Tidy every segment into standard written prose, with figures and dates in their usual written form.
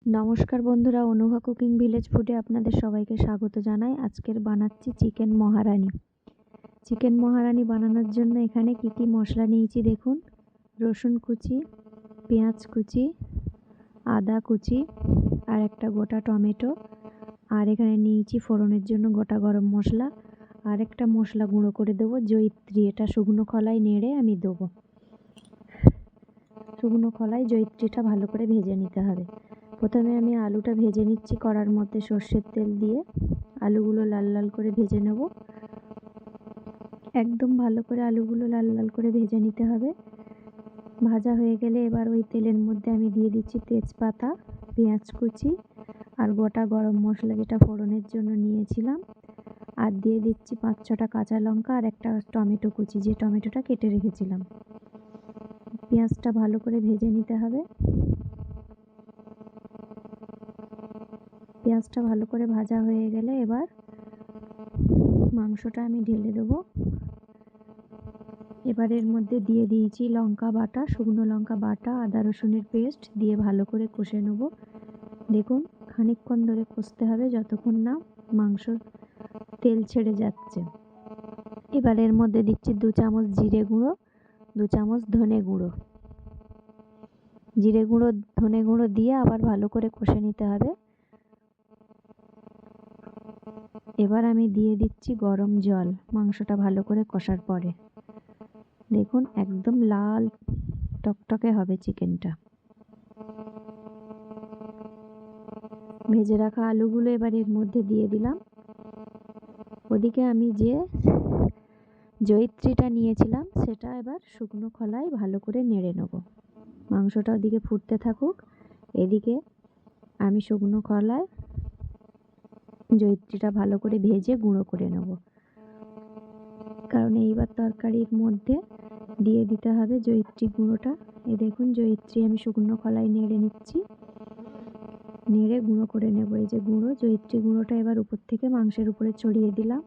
নমস্কার বন্ধুরা, Anubha cooking village ফুডে আপনাদের সবাইকে স্বাগত জানাই। আজকের বানাচ্ছি চিকেন মহারানি। চিকেন মহারানি বানানোর জন্য এখানে কি কি মশলা নিয়েছি দেখুন। রসুন কুচি, পেঁয়াজ কুচি, আদা কুচি, আর একটা গোটা টমেটো, আর এখানে নিয়েছি ফোড়নের জন্য গোটা গরম মশলা, আর একটা মশলা গুঁড়ো করে দেবো জয়িত্রী। এটা শুকনো খোলায় নেড়ে আমি দেবো। শুকনো খোলায় জয়িত্রীটা ভালো করে ভেজে নিতে হবে। প্রথমে আমি আলুটা ভেজে নিচ্ছি কড়ার মধ্যে সর্ষের তেল দিয়ে। আলুগুলো লাল লাল করে ভেজে নেব। একদম ভালো করে আলুগুলো লাল লাল করে ভেজে নিতে হবে। ভাজা হয়ে গেলে এবার ওই তেলের মধ্যে আমি দিয়ে দিচ্ছি তেজপাতা, পেঁয়াজ কুচি, আর গোটা গরম মশলা যেটা ফোড়নের জন্য নিয়েছিলাম, আর দিয়ে দিচ্ছি 5-6টা কাঁচা লঙ্কা আর একটা টমেটো কুচি, যে টমেটোটা কেটে রেখেছিলাম। পেঁয়াজটা ভালো করে ভেজে নিতে হবে। পেঁয়াজটা ভালো করে ভাজা হয়ে গেলে এবার মাংসটা আমি ঢেলে দেবো। এবার এর মধ্যে দিয়ে দিয়েছি লঙ্কা বাটা, শুকনো লঙ্কা বাটা, আদা রসুনের পেস্ট দিয়ে ভালো করে কষে নেব। দেখুন খানিকক্ষণ ধরে কষতে হবে যতক্ষণ না মাংস তেল ছেড়ে যাচ্ছে। এবার এর মধ্যে দিচ্ছি 2 চামচ জিরে গুঁড়ো, 2 চামচ ধনে গুঁড়ো। জিরে গুঁড়ো ধনে গুঁড়ো দিয়ে আবার ভালো করে কষে নিতে হবে। এবার আমি দিয়ে দিচ্ছি গরম জল মাংসটা ভালো করে কষার পরে। দেখুন একদম লাল টকটকে হবে চিকেনটা। ভেজে রাখা আলুগুলো এবার এর মধ্যে দিয়ে দিলাম। ওদিকে আমি যে জয়িত্রীটা নিয়েছিলাম সেটা এবার শুকনো খোলায় ভালো করে নেড়ে নেব। মাংসটা ওদিকে ফুটতে থাকুক, এদিকে আমি শুকনো খোলায় জয়িত্রীটা ভালো করে ভেজে গুঁড়ো করে নেব। কারণ এইবার তরকারির মধ্যে দিয়ে দিতে হবে জয়িত্রী গুঁড়োটা। এই দেখুন জয়িত্রী আমি শুকনো খোলায় নেড়ে নিচ্ছি, নেড়ে গুঁড়ো করে নেব। এই যে গুঁড়ো জয়িত্রী গুঁড়োটা এবার উপর থেকে মাংসের উপরে ছড়িয়ে দিলাম।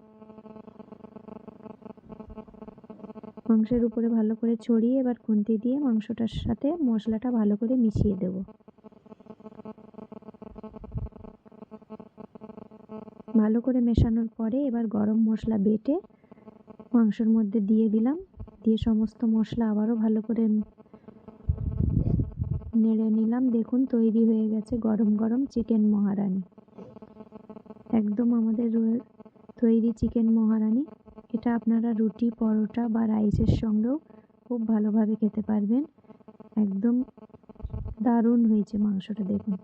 মাংসের উপরে ভালো করে ছড়িয়ে এবার খুন্তি দিয়ে মাংসটার সাথে মশলাটা ভালো করে মিশিয়ে দেব। ভালো করে মেশানোর পরে এবার গরম মশলা বেটে মাংসের মধ্যে দিয়ে দিলাম। দিয়ে সমস্ত মশলা আবারও ভালো করে নেড়ে নিলাম। দেখুন তৈরি হয়ে গেছে গরম গরম চিকেন মহারানি। একদম আমাদের তৈরি চিকেন মহারানি। এটা আপনারা রুটি, পরোটা বা রাইসের সঙ্গেও খুব ভালোভাবে খেতে পারবেন। একদম দারুণ হয়েছে মাংসটা, দেখুন।